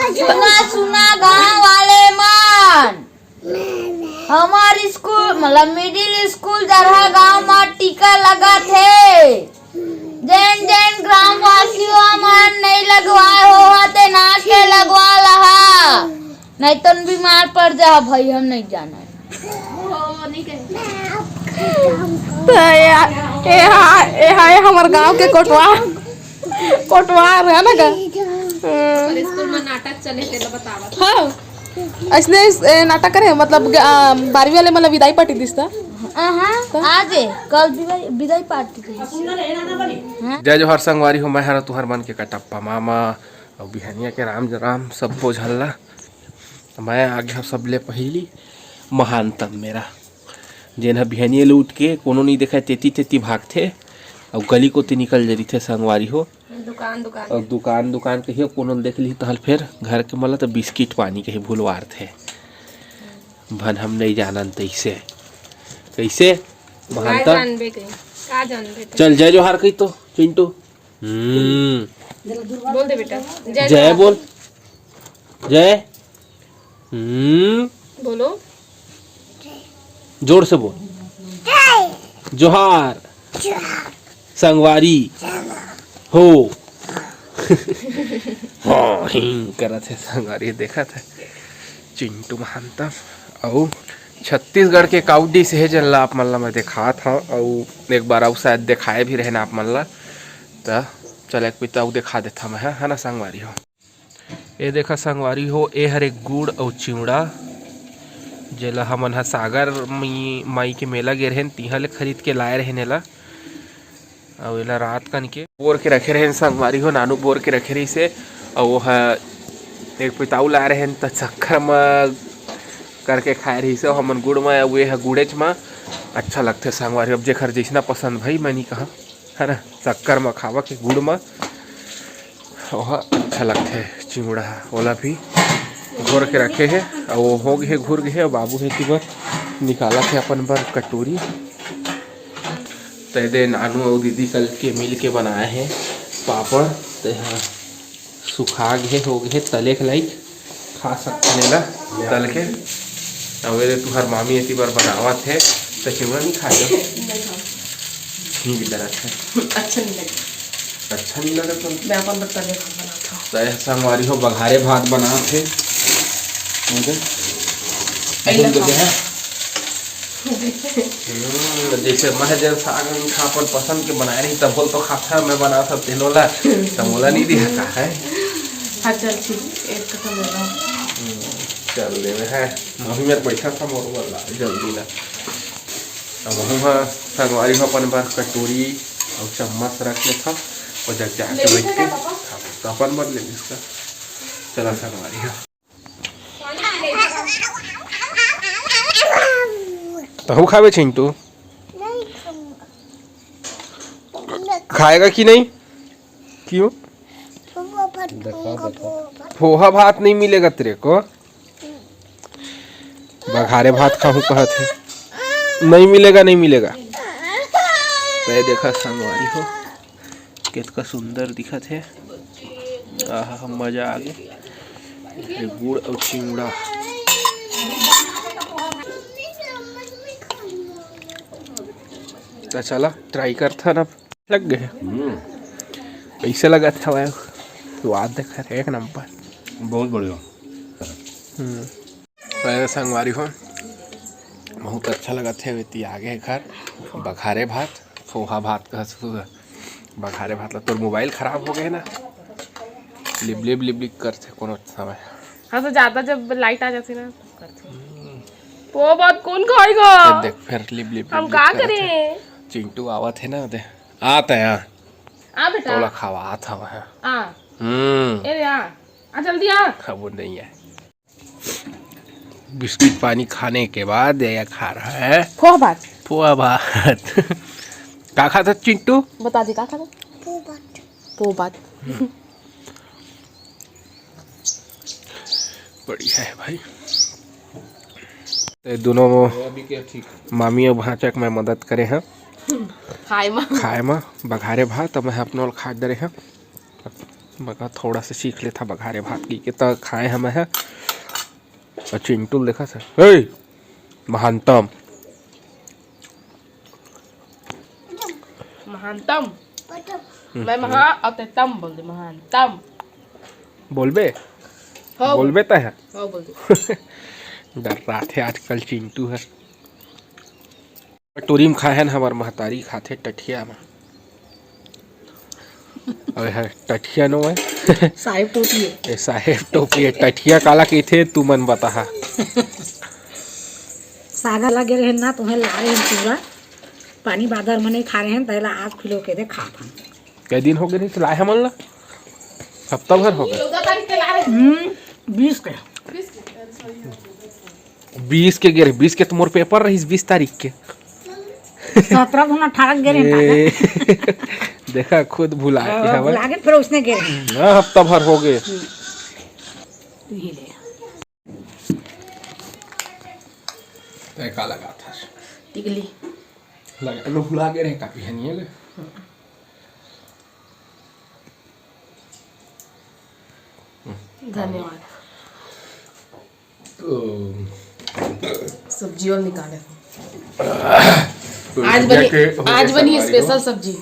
सुना सुना गाँव वाले मन, हमारे स्कूल मतलब मिडिल स्कूल जरहा गाँव में टीका लगा थे। जैन जैन ग्रामवासियों मन नहीं लगवाए हो ते ना के लगवा लहा, नहीं तो बीमार पड़ जा भाई। हम नहीं जाना हमारे गांव के कोटवार है ना का स्कूल में नाटक चले थे तो बतावा। हाँ ऐसने नाटक करे मतलब 12वीं वाले मतलब विदाई पार्टी दिसता। आज कल विदाई पार्टी जय जोहर संगवारी हो। मैं हरा तुहर मन के कटप्पा मामा और बिहनिया के राम राम सब बोझल्ला। मैं आगे सबले पहली महानतम मेरा जेन बिहनिया ले उठ के कोनो नहीं देखा तेती तेती भागथे और गली को निकल जरी थे संगवारी हो। दुकान दुकान कहिए कोनो देख ली तहल फिर घर के मतलब तो बिस्किट पानी कहीं भूलवार थे भन हम नहीं जानन तैसे कैसे महानता चल जय जोहार कही तो चिंटू बोल दे बेटा जय बोल जय बोलो जोर से बोल जोहार संगवारी हो। हाँ हिंग करत है संगवारी देखा था चिंटू महानता और छत्तीसगढ़ के काउडी से है जन आप मन ला मैं देखा था और एक बार शायद दिखाए भी रहे ना आप मन ला तो चल एक पिता दिखा देता मैं है ना संगवारी हो। ये देखा संगवारी हो ये हर एक गुड़ और चिवड़ा जेला हमन हा सागर माई के मेला गे रहें तिहा ले खरीद के लाए रहे नेला और एला रात कन के बोर के रखे रहे संगवारी हो नानू बोर के रखे रही से और वो एक पिताऊ लाए रहे तो चक्कर में करके खाए रही से हमन गुड़ में वे है गुड़ेच में अच्छा लगते संगवारी। अब जेखर जैसना पसंद भाई मैं नहीं कहा है ना चक्कर में खावा के गुड़ में वह अच्छा लगते चिंगड़ा ओला भी घोर के रखे है और वो हो गए घूर गए और बाबू है कि निकाला थे अपन बर कटोरी तय दे नानू और दीदी कल के मिल के बनाए हैं पापड़ तो यहाँ सुखा गए हो गए तले के लाइक खा सकते ला तल के और तुहार मामी इतनी बार बनावा थे तो चिमड़ा नहीं खाए ठीक लगा अच्छा नहीं लगा अच्छा नहीं लगा तो मैं अपन तले बनाता तो संगवारी हो बघारे भात बना थे जैसे मैं जब साग खापन पसंद के बनाए रही तब बोल तो खाता मैं बना था तेनोला तमोला नहीं दिया का है। हाँ चल ठीक एक कथा ले लो चल ले है मम्मी मेरे बैठा था मोर वाला जल्दी ला अब हम संगवारी हो अपन बार कटोरी और चम्मच रख ले था और जग जाके बैठ के तो अपन बार ले इसका चला संगवारी हो तो खावे चिंटू खाएगा कि नहीं क्यों पोहा भात नहीं मिलेगा तेरे को बघारे भात खाऊं कहत है नहीं मिलेगा नहीं मिलेगा। तो देखा संगवारी हो कितना सुंदर दिखत है आहा मजा आ गया गुड़ और चिंगड़ा तो चला ट्राई करता ना लग गए कैसे लगा था वह स्वाद देखा एक नंबर बहुत बढ़िया पहले संगवारी हो बहुत अच्छा लगा थे वेती आगे घर बघारे भात पोहा भात का बघारे भात ला तोर मोबाइल खराब हो गए ना लिप लिप करते कोनो समय। हाँ तो ज्यादा जब लाइट आ जाती ना करते वो बात कौन खाएगा देख फिर लिप हम क्या करें चिंटू आवत है ना दे आता है आ बेटा तोला खावा आता है आ ए आ जल्दी आ वो नहीं है बिस्किट पानी खाने के बाद यह खा रहा है पोहा भात क्या खाता चिंटू बता दे क्या खाता पोहा भात बढ़िया है भाई। तो दोनों मामी और भांचक में मदद करे हैं खाए में बघारे भात तो मैं अपना खा दे रहे हैं बगा थोड़ा सा सीख लेता बघारे भात की के तो खाए हमें है। और चिंटू देखा सर हे महानतम महानतम मैं महा और ते तम बोल दे महानतम बोलबे हो बोलबे तो है हो बोल दे डर रहा थे आजकल चिंटू है। टूरीम खाए हैं हमार महतारी खाते टठिया में और है टठिया नो है साहेब टोपी ए साहेब टोपी टठिया काला के थे तू मन बता। सागा लगे रहे ना तुम्हें ला रहे हैं पूरा पानी बादर में नहीं खा रहे हैं पहला आज खिलो के दे खा था। कै दिन हो गए नहीं लाए हमन ला हफ्ता भर हो गए 20 के 20 के गिरे 20 के तो मोर पेपर रही 20 तारीख के 17 गुना 18 गिरे देखा खुद भुला के हवा लागे फिर उसने गिरे ना हफ्ता भर हो गए। ये ले तो का लगा था टिकली लगा लो भुला के रहे काफी है नहीं ले धन्यवाद। तो सब्जी और निकाले आज बनी स्पेशल सब्जी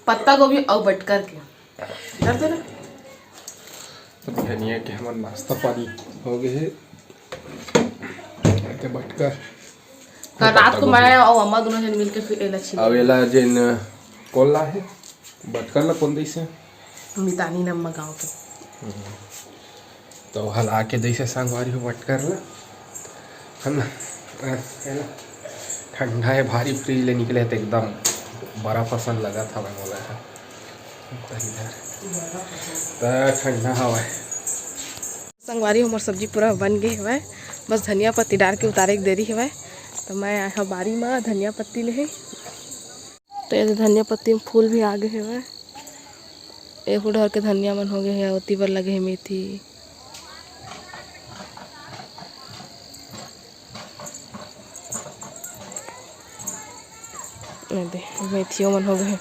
पत्ता गोभी और बटकर के डरते ना तो धनिया के हमार नाश्ता पानी हो गए है ते बटकर कल रात को मैं और अम्मा दोनों जन मिलके फिर एला छी अवेला जिन कोल्ला है बटकर ला कौन दैसे मितानी नम्मा गांव के तो हला के दैसे संगवारी हो बटकर ला हम ठंडा है भारी फ्रिज ले निकले तो एकदम बड़ा पसंद लगा था मैं बोला था इधर ठंडा हवा है। संगवारी हमार सब्जी पूरा बन गई है बस धनिया पत्ती डाल के उतारे के देरी है तो मैं आया बारी में धनिया पत्ती ले तो ये धनिया पत्ती में फूल भी आ गए है एक उधर के धनिया मन हो गए है उती पर लगे है मेथी दे मेथियों मन हो गए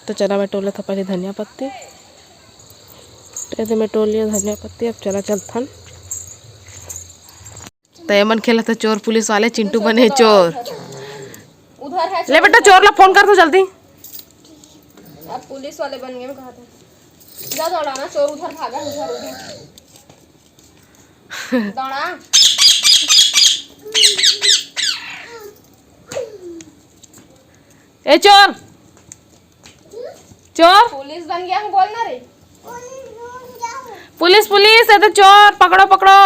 तो चला मैं टोला था पहले धनिया पत्ती तो मैं टोल लिया धनिया पत्ती अब चला चलथन तो ये मन खेला था चोर पुलिस वाले चिंटू बने चोर उधर है ले बेटा चोर ला फोन कर दो जल्दी अब पुलिस वाले बन गए कहा था जा दौड़ाना चोर उधर भागा उधर दौड़ा ए चोर चोर पुलिस बन गया हूँ बोलना रे पुलिस पुलिस ये तो चोर पकड़ो पकड़ो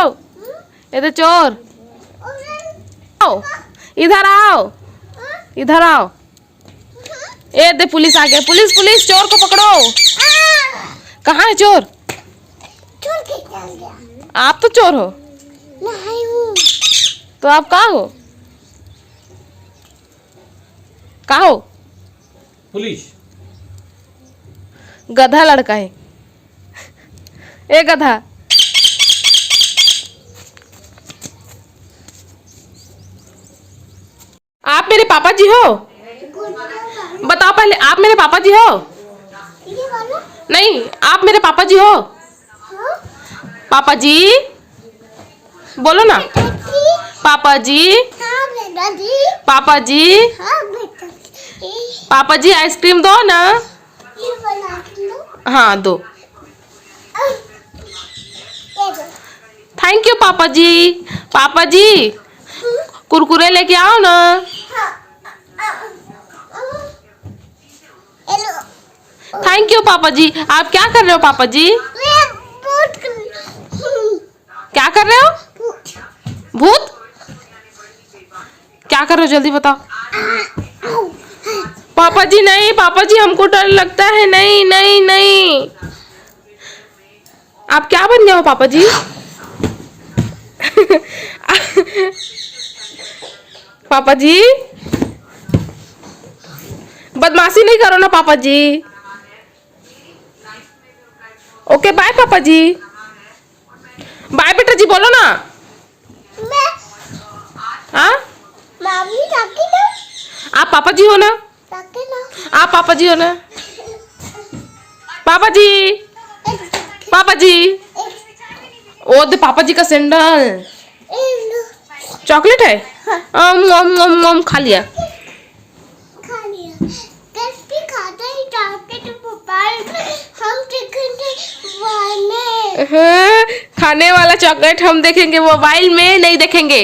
ये तो चोर आओ इधर आओ इधर आओ ए दे पुलिस आ गया पुलिस पुलिस चोर को पकड़ो कहाँ है चोर आप तो चोर हो नहीं हूँ तो आप कहाँ हो कहाँ हो पुलिस गधा लड़का है ए गधा आप मेरे पापा जी हो बताओ पहले आप मेरे पापा जी हो नहीं आप मेरे पापा जी हो पापा जी बोलो ना पापा जी हाँ बेटा जी पापा जी हाँ बेटा पापा जी आइसक्रीम दो ना ये बना लो हाँ दो थैंक यू पापा जी कुरकुरे लेके आओ ना हेलो थैंक यू पापा जी आप क्या कर रहे हो पापा जी मैं बहुत क्या कर रहे हो भूत क्या कर रहे हो जल्दी बताओ पापा जी नहीं पापा जी हमको डर लगता है नहीं नहीं नहीं आप क्या बन गए हो पापा जी पापा जी बदमाशी नहीं करो ना पापा जी ओके बाय पापा जी बाय बेटा जी बोलो ना मैं हाँ मामी काकी ना आप पापा जी हो ना ताके ना आप पापा जी हो ना? पापा जी, पापा जी, ओ दे पापा जी का सैंडल। चॉकलेट है? खा लिया। खा लिया। कैसे खाता ही जाके तो मोबाइल हम देखेंगे मोबाइल में। हाँ, खाने वाला चॉकलेट हम देखेंगे, मोबाइल में नहीं देखेंगे।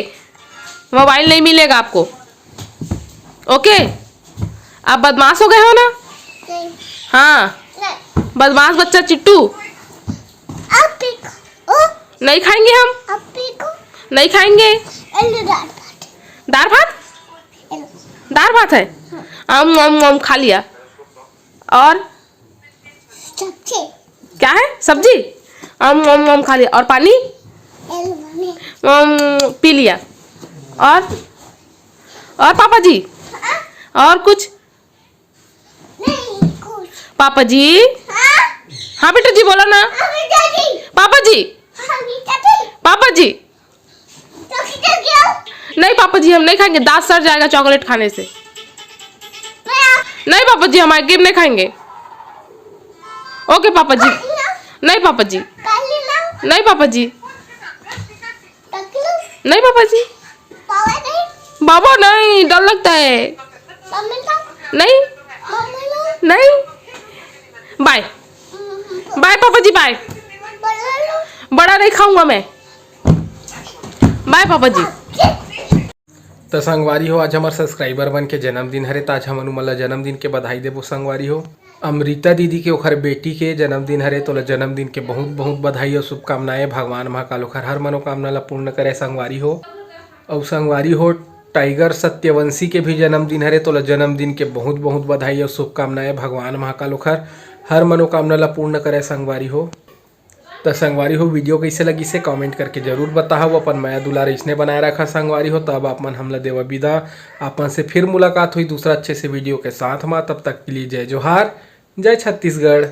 मोबाइल नहीं मिलेगा आपको। ओके? आप बदमाश हो गए हो ना? नहीं हाँ, नहीं बदमाश बच्चा चिट्टू। आप भी खाओ। नहीं खाएंगे हम, आप भी खाओ। नहीं खाएंगे। एलो दाल भात। दाल भात? एलो दाल भात है? आम खा लिया। और सब्जी। क्या है? सब्जी? आम खा लिया। और पानी? Yellow mummy. पी लिया। और पापा जी, और कुछ? नहीं कुछ। पापा जी, हाँ हाँ बेटा जी बोलो ना। अभी दादी। पापा जी, अभी दादी। पापा जी, तो किधर गया? नहीं पापा जी हम नहीं खाएंगे, दांत सड़ जाएगा चॉकलेट खाने से। नहीं पापा जी हम आइसक्रीम नहीं खाएंगे। ओके पापा जी। नहीं पापा जी, नहीं पापा जी, नहीं पापा जी, बाबा नहीं, डर लगता है। नहीं नहीं, बाय बाय पापा जी, बाय। बड़ा नहीं खाऊंगा मैं, बाय पापा जी। तो संगवारी हो, आज हमारे सब्सक्राइबर बन के जन्मदिन हरे, तो आज हम मला जन्मदिन के बधाई देबो संगवारी हो। अमृता दीदी के ओखर बेटी के जन्मदिन हरे, तो जन्मदिन के बहुत बहुत बधाई और शुभकामनाएं। भगवान महाकाल ओखर हर मनोकामना ला पूर्ण करे संगवारी हो। और संगवारी हो, टाइगर सत्यवंशी के भी जन्मदिन हरे, तो जन्मदिन के बहुत बहुत बधाई और शुभकामनाएं। भगवान महाकाल ओखर हर मनोकामना ला पूर्ण करे संगवारी हो। तो संगवारी हो, वीडियो कैसे लगी से कमेंट करके जरूर बताओ। अपन माया दुलार इसने बनाए रखा संगवारी हो। तब आप मन हमला देवा विदा। अपन से फिर मुलाकात हुई दूसरा अच्छे से वीडियो के साथ में। तब तक के लिए जय जोहार, जय छत्तीसगढ़।